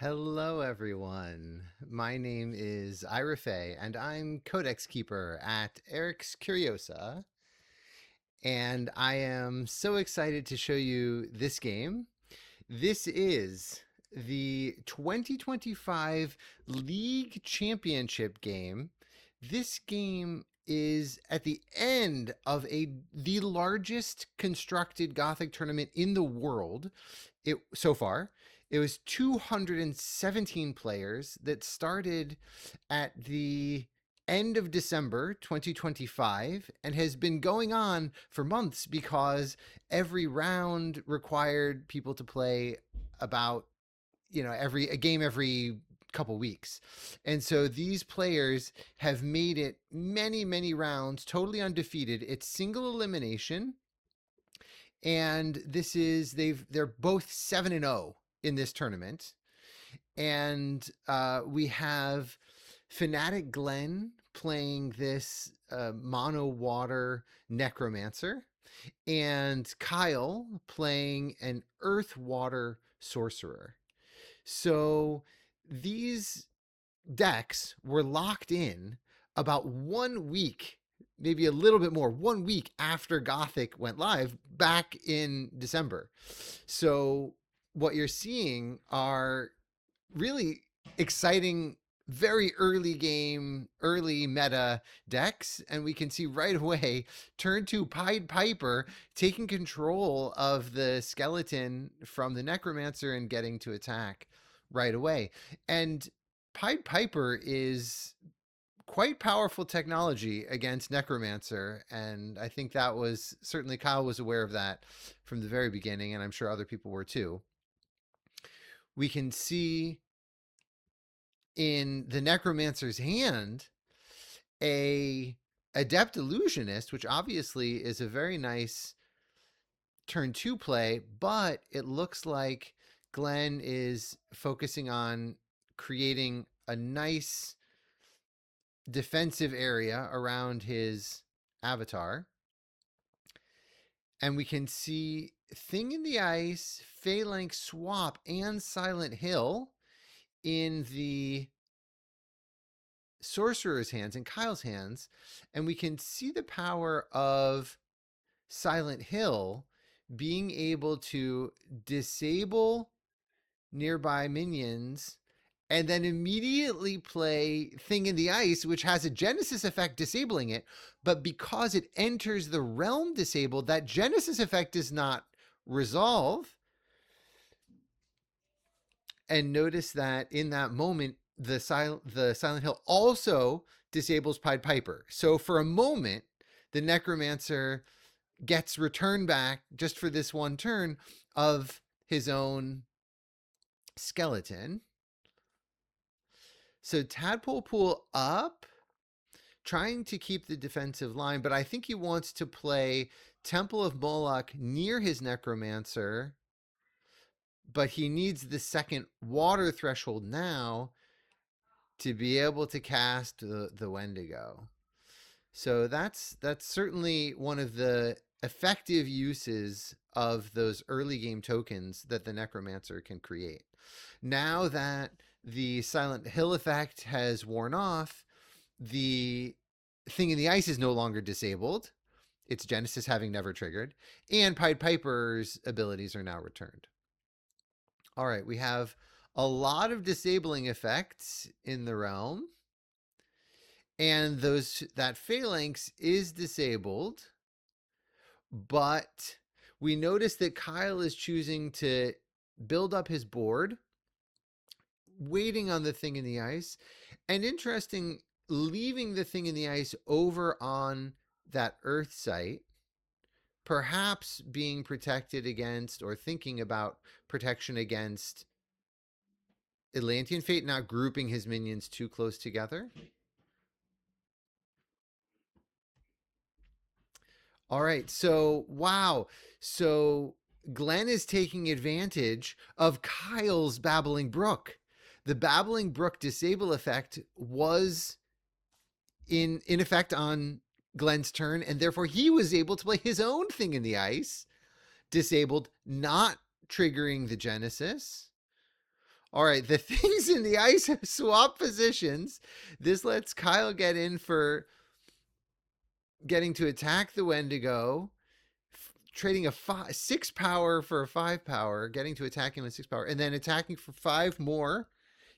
Hello, everyone. My name is Ira Fay, and I'm Codex Keeper at Erik's Curiosa. And I am so excited to show you this game. This is the 2025 League Championship game. This game is at the end of the largest constructed Gothic tournament in the world so far. It was 217 players that started at the end of December 2025 and has been going on for months because every round required people to play about a game every couple weeks. And so these players have made it many rounds totally undefeated. It's single elimination, and they're both 7-0 in this tournament. And we have Fanatic Glenn playing this mono water Necromancer, and Kyle playing an earth water Sorcerer. So these decks were locked in about 1 week, maybe a little bit more, 1 week after Gothic went live back in December. So what you're seeing are really exciting, very early game, early meta decks. And we can see right away turn 2 Pied Piper taking control of the skeleton from the Necromancer and getting to attack right away. And Pied Piper is quite powerful technology against Necromancer, and I think that was certainly Kyle was aware of that from the very beginning, and I'm sure other people were too. We can see in the Necromancer's hand a Adept Illusionist, which obviously is a very nice turn 2 play, but it looks like Glenn is focusing on creating a nice defensive area around his avatar. And we can see Thing in the Ice, Phalanx Swap, and Silent Hill in the Sorcerer's hands and Kyle's hands. And we can see the power of Silent Hill being able to disable nearby minions and then immediately play Thing in the Ice, which has a Genesis effect disabling it. But because it enters the realm disabled, that Genesis effect does not resolve. And notice that in that moment, the Silent Hill also disables Pied Piper. So for a moment, the Necromancer gets returned back just for this one turn of his own skeleton. So Tadpole Pool up, trying to keep the defensive line, but I think he wants to play Temple of Moloch near his Necromancer, but he needs the second water threshold now to be able to cast the Wendigo. So that's certainly one of the effective uses of those early game tokens that the Necromancer can create. Now that the Silent Hill effect has worn off, the Thing in the Ice is no longer disabled, its Genesis having never triggered, and Pied Piper's abilities are now returned. All right, we have a lot of disabling effects in the realm, and that Phalanx is disabled, but we notice that Kyle is choosing to build up his board, waiting on the Thing in the Ice, and interesting, leaving the Thing in the Ice over on that Earth site, perhaps being protected against, or thinking about protection against, Atlantean Fate, not grouping his minions too close together. All right, so wow. So Glenn is taking advantage of Kyle's Babbling Brook. The Babbling Brook disable effect was in effect on Glenn's turn, and therefore he was able to play his own Thing in the Ice, disabled, not triggering the Genesis. All right, the things in the ice have swapped positions. This lets Kyle get in for getting to attack the Wendigo, trading a 6 power for a 5 power, getting to attack him with 6 power, and then attacking for 5 more,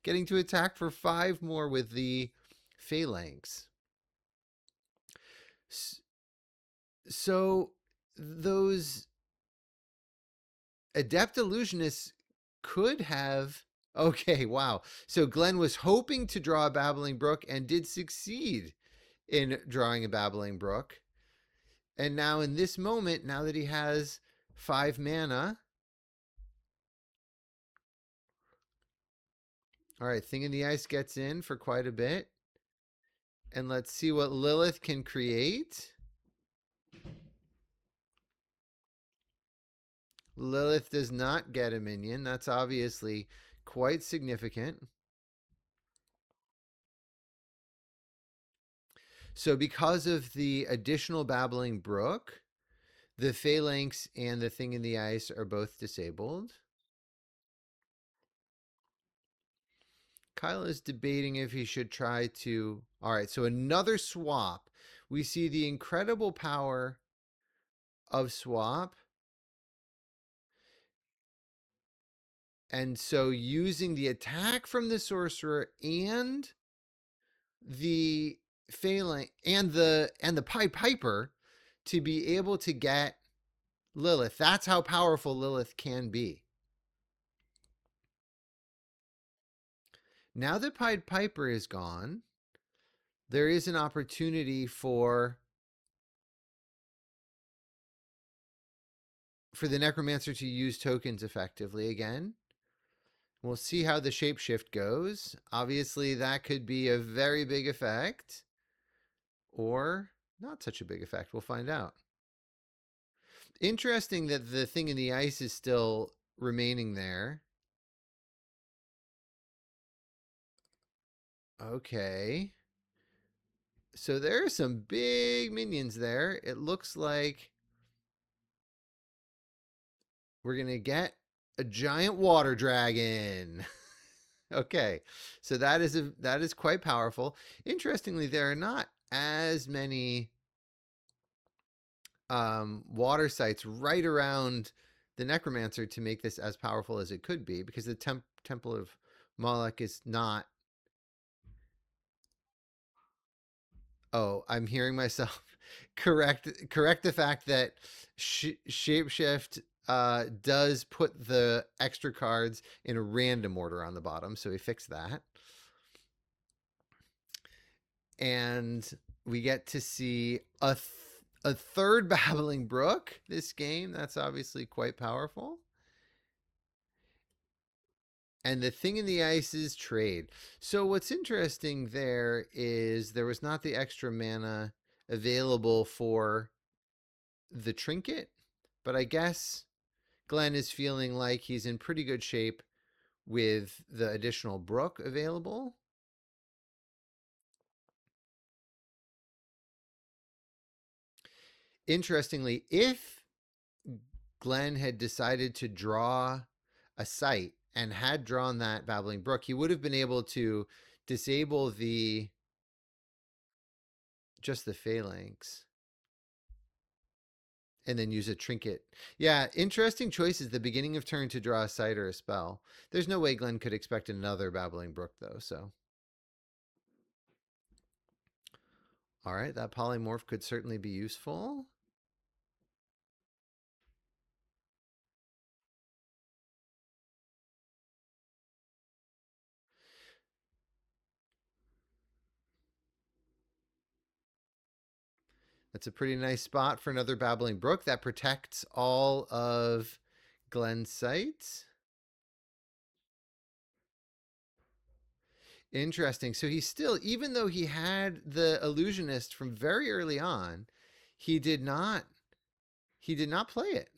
getting to attack for 5 more with the Phalanx. So those Adept Illusionists could have. Okay, wow. So Glenn was hoping to draw a Babbling Brook and did succeed in drawing a Babbling Brook. And now in this moment, now that he has 5 mana. All right, Thing in the Ice gets in for quite a bit. And let's see what Lilith can create. Lilith does not get a minion. That's obviously quite significant. So because of the additional Babbling Brook, the Phalanx and the Thing in the Ice are both disabled. Kyle is debating if he should try to... All right, so another swap. We see the incredible power of swap. And so using the attack from the Sorcerer and the Phalanx and the Pied Piper to be able to get Lilith. That's how powerful Lilith can be. Now that Pied Piper is gone, there is an opportunity for the Necromancer to use tokens effectively again. We'll see how the shapeshift goes. Obviously, that could be a very big effect, or not such a big effect. We'll find out. Interesting that the Thing in the Ice is still remaining there. Okay. So there are some big minions there. It looks like we're going to get a giant water dragon. Okay. So that is quite powerful. Interestingly, there are not as many water sites right around the Necromancer to make this as powerful as it could be, because the Temple of Moloch is not... Oh, I'm hearing myself correct the fact that Shapeshift does put the extra cards in a random order on the bottom, so we fixed that. And we get to see a third Babbling Brook this game. That's obviously quite powerful. And the Thing in the Ice is trade. So what's interesting there is there was not the extra mana available for the trinket, but I guess Glenn is feeling like he's in pretty good shape with the additional Brook available. Interestingly, if Glenn had decided to draw a site and had drawn that Babbling Brook, he would have been able to disable just the Phalanx and then use a trinket. Yeah, interesting choices. The beginning of turn to draw a site or a spell. There's no way Glenn could expect another Babbling Brook, though, so... All right, that polymorph could certainly be useful. That's a pretty nice spot for another Babbling Brook. That protects all of Glenn's sites. Interesting. So he's still, even though he had the Illusionist from very early on, he did not play it.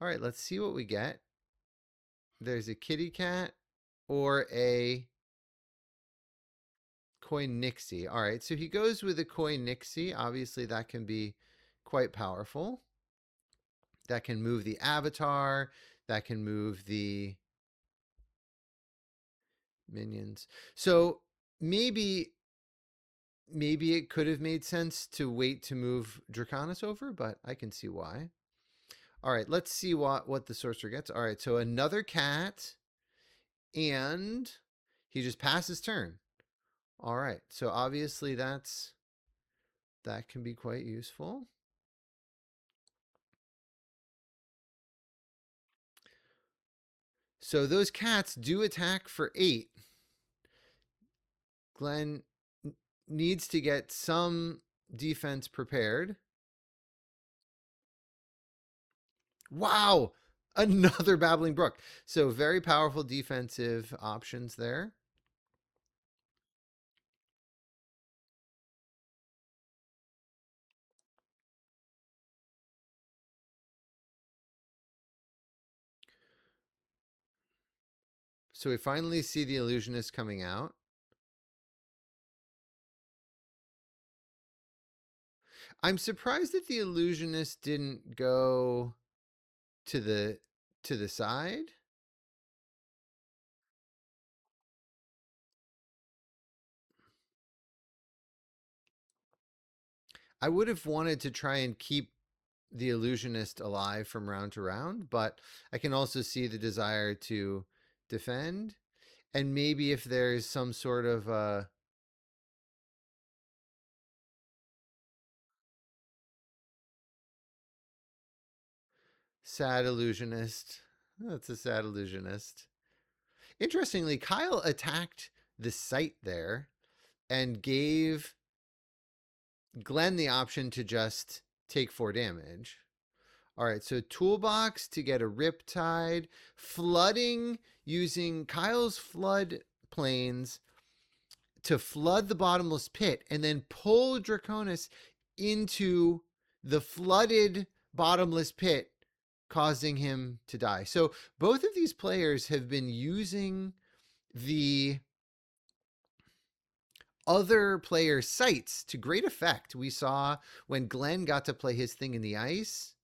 All right, let's see what we get. There's a kitty cat or a Koi Nixie. All right, so he goes with a Koi Nixie. Obviously, that can be quite powerful. That can move the avatar. That can move the minions. So maybe it could have made sense to wait to move Draconis over, but I can see why. All right, let's see what the sorcerer gets. All right, so another cat, and he just passes turn. All right, so obviously that can be quite useful. So those cats do attack for 8. Glenn needs to get some defense prepared. Wow! Another Babbling Brook. So very powerful defensive options there. So we finally see the illusionist coming out. I'm surprised that the illusionist didn't go to the side. I would have wanted to try and keep the illusionist alive from round to round, but I can also see the desire to defend. And maybe if there's some sort of sad illusionist. That's a sad illusionist. Interestingly, Kyle attacked the site there and gave Glenn the option to just take 4 damage. All right, so toolbox to get a Riptide, flooding using Kyle's flood planes to flood the bottomless pit and then pull Draconis into the flooded bottomless pit, causing him to die. So both of these players have been using the other players' sites to great effect. We saw when Glenn got to play his thing in the ice,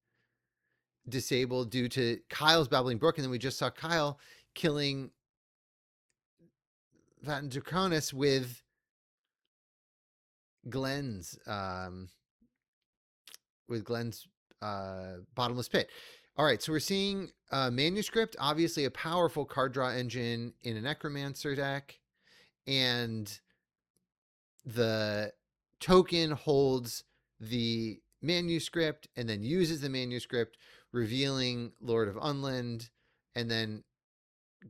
disabled due to Kyle's Babbling Brook, and then we just saw Kyle killing Vat and Draconis with Glenn's bottomless pit. All right, so we're seeing manuscript, obviously a powerful card draw engine in a Necromancer deck, and the token holds the manuscript and then uses the manuscript, revealing Lord of Unland, and then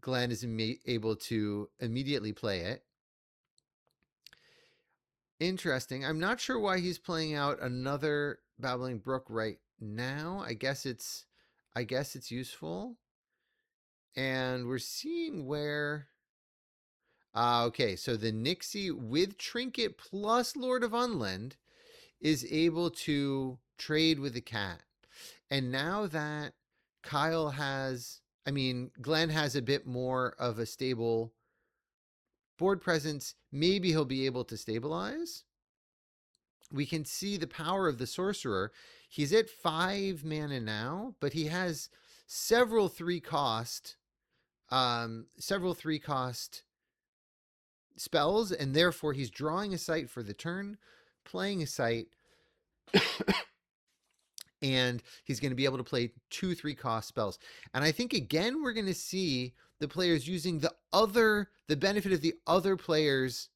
Glenn is able to immediately play it. Interesting. I'm not sure why he's playing out another Babbling Brook right now. I guess it's useful. And we're seeing where okay, so the Nixie with Trinket plus Lord of Unland is able to trade with the cat. And now that Kyle has, Glenn has a bit more of a stable board presence, maybe he'll be able to stabilize. We can see the power of the Sorcerer. He's at 5 mana now, but he has several 3-cost spells, and therefore he's drawing a site for the turn, playing a site, and he's going to be able to play 2 3-cost spells. And I think again we're going to see the players using the benefit of the other players'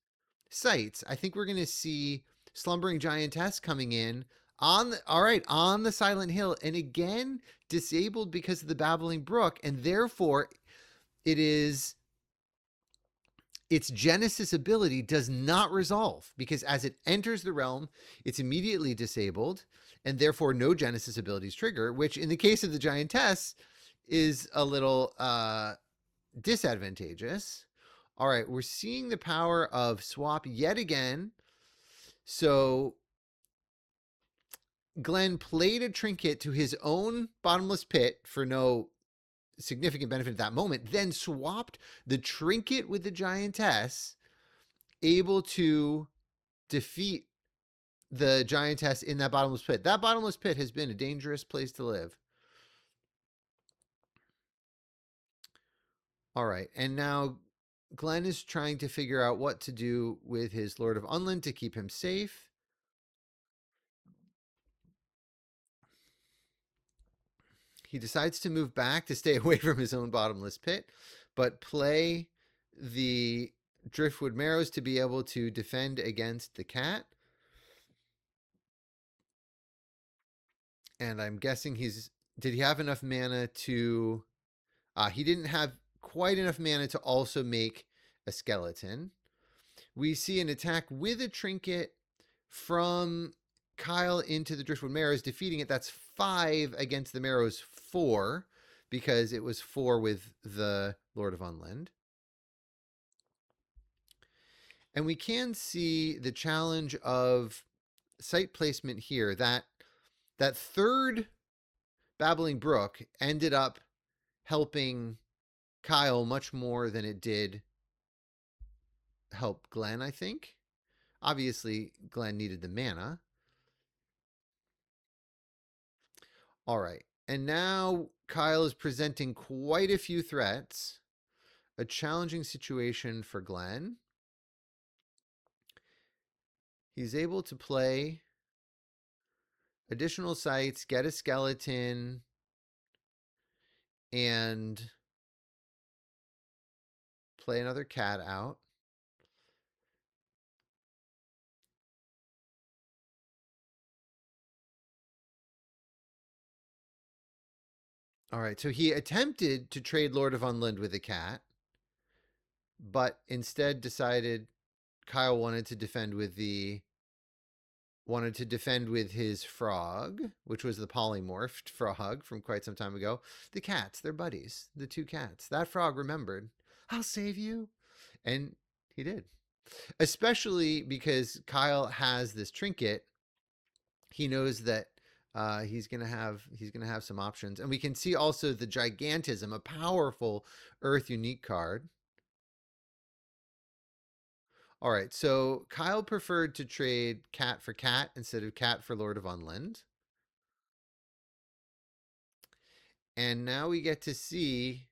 sites. I think we're going to see Slumbering Giantess coming in on the Silent Hill, and again disabled because of the Babbling Brook, and therefore its Genesis ability does not resolve, because as it enters the realm, it's immediately disabled, and therefore no Genesis abilities trigger, which in the case of the Giantess is a little disadvantageous. All right, we're seeing the power of swap yet again. So Glenn played a trinket to his own bottomless pit for no significant benefit at that moment, then swapped the trinket with the Giantess, able to defeat the Giantess in that bottomless pit. That bottomless pit has been a dangerous place to live. All right, and now Glenn is trying to figure out what to do with his Lord of Unland to keep him safe. He decides to move back to stay away from his own bottomless pit, but play the Driftwood Marrows to be able to defend against the cat. And I'm guessing did he have enough mana to, he didn't have quite enough mana to also make a skeleton. We see an attack with a trinket from Kyle into the Driftwood Marrows, defeating it. That's 5 against the Marrows 4, because it was 4 with the Lord of Unland. And we can see the challenge of site placement here. That third Babbling Brook ended up helping Kyle much more than it did help Glenn, I think. Obviously, Glenn needed the mana. All right. And now Kyle is presenting quite a few threats. A challenging situation for Glenn. He's able to play additional sites, get a skeleton, and play another cat out. All right, so he attempted to trade Lord of Unland with a cat, but instead decided Kyle wanted to defend with his frog, which was the polymorphed frog from quite some time ago. The cats, they're buddies, the 2 cats. That frog remembered, I'll save you. And he did. Especially because Kyle has this trinket. He knows that he's gonna have some options. And we can see also the Gigantism, a powerful Earth unique card. All right, so Kyle preferred to trade cat for cat instead of cat for Lord of Unland. And now we get to see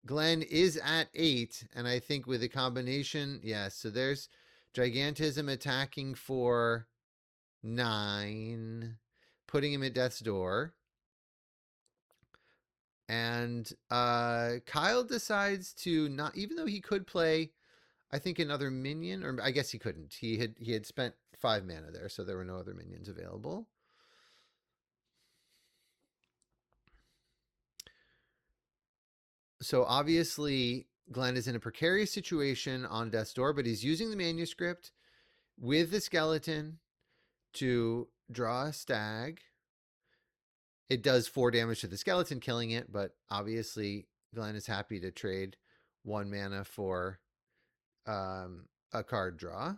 Glenn is at 8, and I think with a combination, yes, so there's Gigantism attacking for 9, putting him at death's door. And Kyle decides to not, even though he could play, I think, another minion, or I guess he couldn't. He had spent 5 mana there, so there were no other minions available. So obviously, Glenn is in a precarious situation on death's door, but he's using the manuscript with the skeleton to draw a stag. It does 4 damage to the skeleton, killing it, but obviously Glenn is happy to trade 1 mana for a card draw.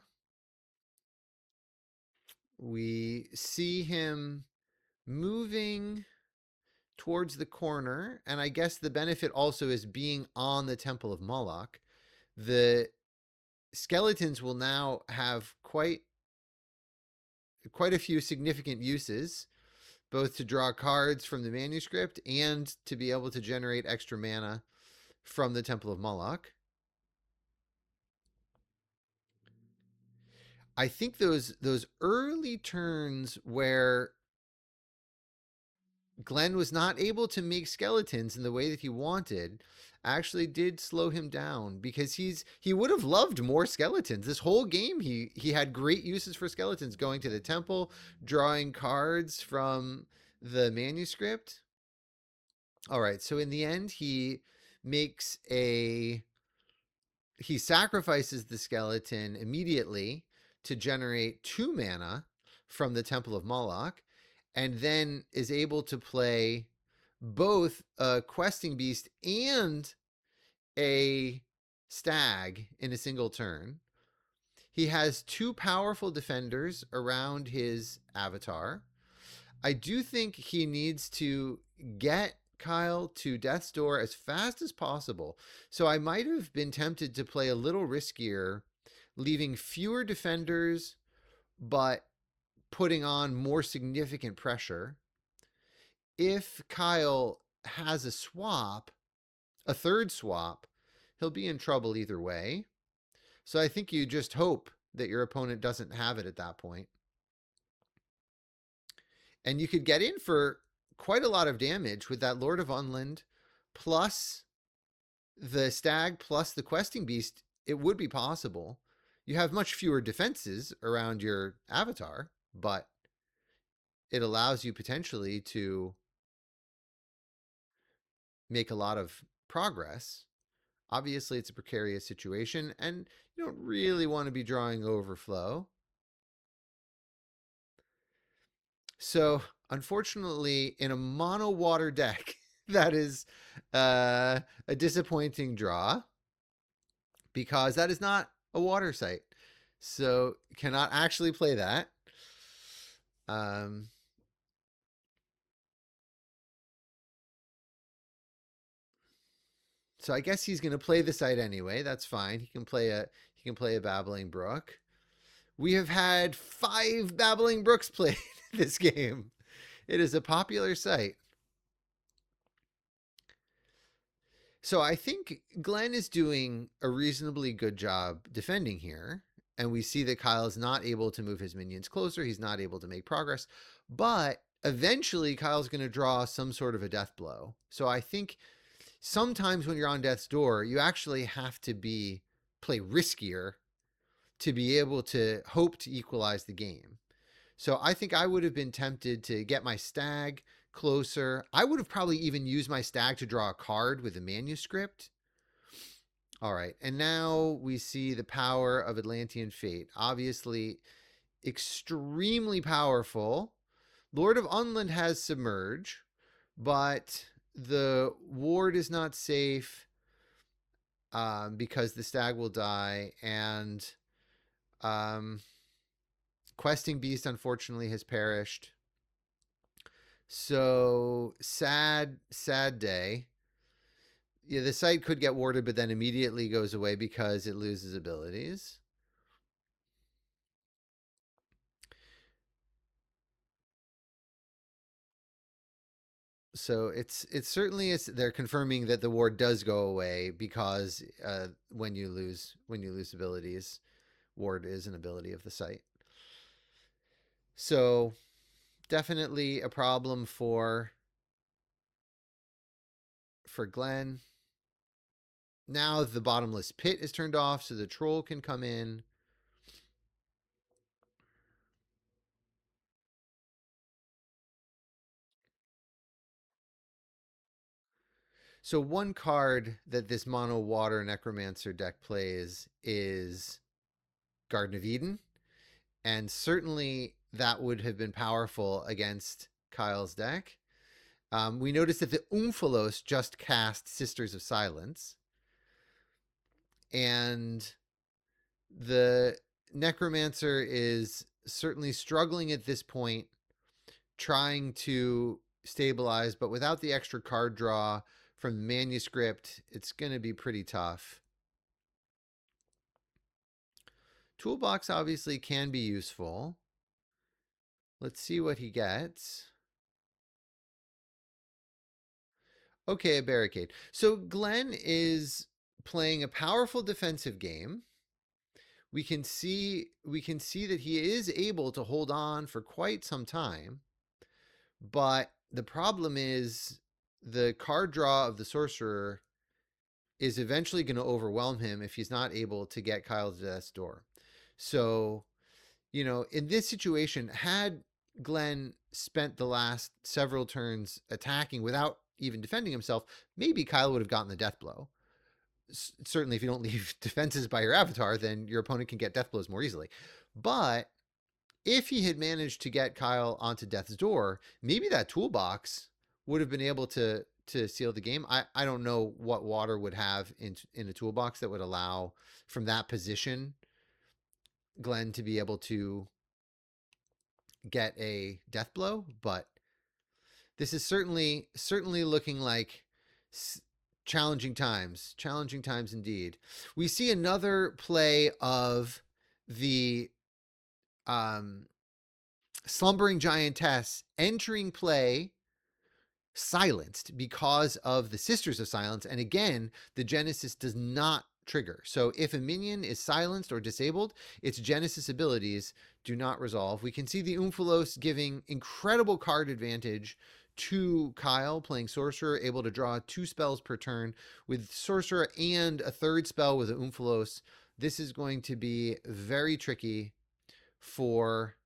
We see him moving towards the corner, and I guess the benefit also is being on the Temple of Moloch. The skeletons will now have quite a few significant uses, both to draw cards from the manuscript and to be able to generate extra mana from the Temple of Moloch. I think those early turns where Glenn was not able to make skeletons in the way that he wanted actually did slow him down, because he would have loved more skeletons. This whole game he had great uses for skeletons, going to the temple, drawing cards from the manuscript. All right, so in the end he sacrifices the skeleton immediately to generate 2 mana from the Temple of Moloch, and then is able to play both a questing beast and a stag in a single turn. He has 2 powerful defenders around his avatar. I do think he needs to get Kyle to death's door as fast as possible. So I might have been tempted to play a little riskier, leaving fewer defenders, but putting on more significant pressure. If Kyle has a swap, a third swap, he'll be in trouble either way. So I think you just hope that your opponent doesn't have it at that point. And you could get in for quite a lot of damage with that Lord of Unland plus the Stag plus the Questing Beast. It would be possible. You have much fewer defenses around your avatar, but it allows you potentially to make a lot of progress. Obviously, it's a precarious situation, and you don't really want to be drawing overflow. So, unfortunately, in a mono water deck, that is a disappointing draw because that is not a water site. So, cannot actually play that. So I guess he's going to play the site anyway. That's fine. He can play a Babbling Brook. We have had 5 Babbling Brooks played this game. It is a popular site. So I think Glenn is doing a reasonably good job defending here. And we see that Kyle is not able to move his minions closer. He's not able to make progress. But eventually Kyle's going to draw some sort of a death blow. So I think sometimes when you're on death's door, you actually have to play riskier to be able to hope to equalize the game. So I think I would have been tempted to get my Stag closer. I would have probably even used my Stag to draw a card with a manuscript. All right, and now we see the power of Atlantean Fate. Obviously, extremely powerful. Lord of Unland has Submerge, but the ward is not safe because the Stag will die, and Questing Beast unfortunately has perished. So sad day. Yeah, the site could get warded, but then immediately goes away because it loses abilities. So it's certainly they're confirming that the ward does go away because when you lose abilities, ward is an ability of the site. So definitely a problem for Glenn. Now the bottomless pit is turned off, so the troll can come in. So one card that this mono water Necromancer deck plays is Garden of Eden, and certainly that would have been powerful against Kyle's deck. We noticed that the Umphalos just cast Sisters of Silence, and the Necromancer is certainly struggling at this point, trying to stabilize, but without the extra card draw from the manuscript, it's going to be pretty tough. Toolbox obviously can be useful. Let's see what he gets. Okay, a barricade. So Glenn is playing a powerful defensive game. We can see that he is able to hold on for quite some time. But the problem is the card draw of the Sorcerer is eventually going to overwhelm him if he's not able to get Kyle to death's door. So, in this situation, had Glenn spent the last several turns attacking without even defending himself, maybe Kyle would have gotten the death blow. Certainly, if you don't leave defenses by your avatar, then your opponent can get death blows more easily. But if he had managed to get Kyle onto death's door, maybe that toolbox would have been able to seal the game. I don't know what water would have in a toolbox that would allow from that position Glenn to be able to get a death blow, but this is certainly looking like challenging times indeed. We see another play of the slumbering giantess entering play silenced because of the Sisters of Silence. And again, the Genesis does not trigger. So if a minion is silenced or disabled, its Genesis abilities do not resolve. We can see the Umphalos giving incredible card advantage to Kyle playing Sorcerer, able to draw 2 spells per turn with Sorcerer and a 3rd spell with an Umphalos. This is going to be very tricky for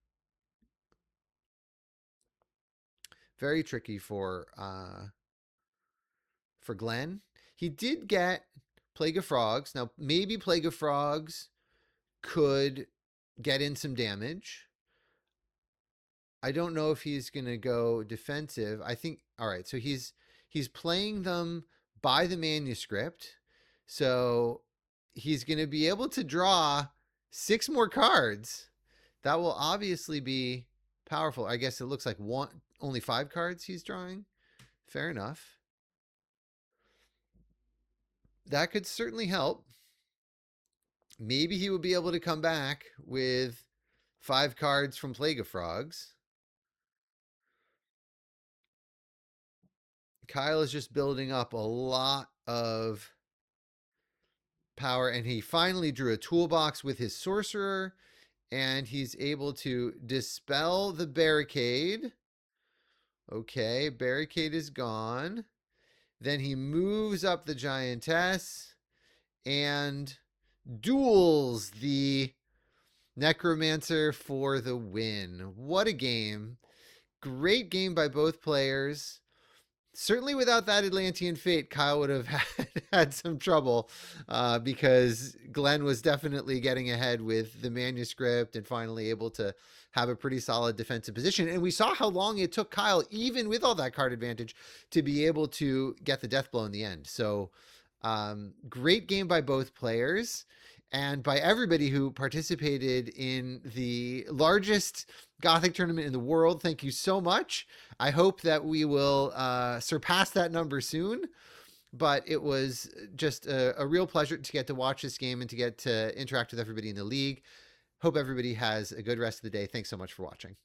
Glenn. He did get Plague of Frogs. Now, maybe Plague of Frogs could get in some damage. I don't know if he's going to go defensive. I think, all right, so he's playing them by the manuscript. So he's going to be able to draw 6 more cards. That will obviously be powerful. I guess it looks like only 5 cards he's drawing. Fair enough. That could certainly help. Maybe he will be able to come back with 5 cards from Plague of Frogs. Kyle is just building up a lot of power, and he finally drew a toolbox with his Sorcerer, and he's able to dispel the barricade. Okay, barricade is gone. Then he moves up the Giantess and duels the Necromancer for the win. What a game. Great game by both players. Certainly without that Atlantean Fate, Kyle would have had some trouble because Glenn was definitely getting ahead with the manuscript and finally able to have a pretty solid defensive position. And we saw how long it took Kyle, even with all that card advantage, to be able to get the death blow in the end. So great game by both players and by everybody who participated in the largest Gothic tournament in the world. Thank you so much. I hope that we will surpass that number soon. But it was just a real pleasure to get to watch this game and to get to interact with everybody in the league. Hope everybody has a good rest of the day. Thanks so much for watching.